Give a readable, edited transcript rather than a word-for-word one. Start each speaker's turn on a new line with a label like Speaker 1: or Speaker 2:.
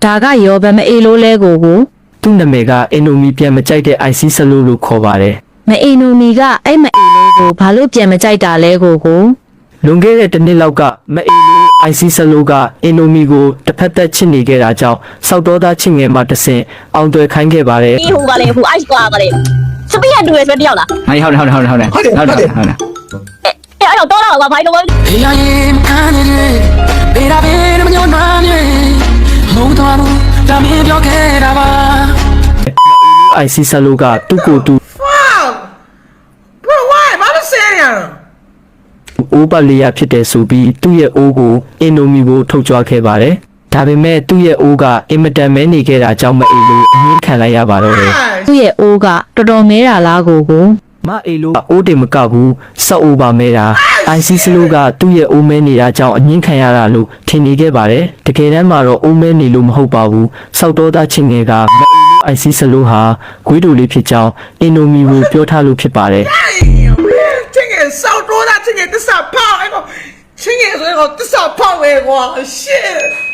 Speaker 1: ဒါကရောဗမအေလိုလဲကို
Speaker 2: သူ့နာမည်ကအင်နိုမီပြန်မကြိုက်တဲ့ IC ဆလိုလို့ခေါ်ပါတယ်
Speaker 1: မအေနိုမီကအဲ့မအေလိုကိုဘာလို့ပြန်မကြိုက်တာလဲကို
Speaker 2: လွန်ခဲ့တဲ့တစ်နှစ်လောက်ကမအေလို IC ဆလိုကအင်နိုမီကိုတစ်ဖက်သက်ချစ်နေခဲ့တာကြောင့်စောက်တော်သားချစ်ငယ်မှတဆင့်အောင်သွဲခိုင်းခဲ့ပါတယ်
Speaker 3: ဒီဟိုကလေဟို ice ကွာကလေစပီးရတူရဆိုတယောက်လား
Speaker 4: ဟုတ်တယ်အဲ့တော့တော့လာဘာလို့
Speaker 5: Hey, I am candidate. Better be in your name. Hold on, let me be your kid.
Speaker 2: IC ဆလိုကသူ့ကိုယ်သူ
Speaker 6: Wow! Bro, why? I'm not saying.
Speaker 2: အိုးပတ်လေးရဖြစ်တယ်ဆိုပြီးသူ့ရဲ့အိုးကိုအင်နိုမီကိုထုတ်ကြွခဲ့ပါတယ်ဒါပေမဲ့သူ့ရဲ့အိုးကအင်မတန်မဲနေခဲ့တာကြောင့်မအေလိုအငင်းခံလိုက်ရပါတော့တယ်
Speaker 1: သူ့ရဲ့အိုးကတော်တော်မဲတာလားကို
Speaker 2: မအေလိုအိုးတင်မကဘူးစောက်အိုးပါမဲတာ IC ဆလိုကသူ့ရဲ့အိုးမဲနေတာကြောင့်အငင်းခံရတာလို့ထင်နေခဲ့ပါတယ်တကယ်တမ်းမှာတော့အိုးမဲနေလို့မဟုတ်ပါဘူးစောက်တော်သားချင်းငယ်ကမအေလို IC ဆလိုဟာဂွေးတူလေးဖြစ်ကြောင်းအင်နိုမီကိုပြောထားလို့ဖြစ်ပါတယ်
Speaker 6: Damn, man. Thing is so true that thing is this a power. Thing is, this a power. Shit.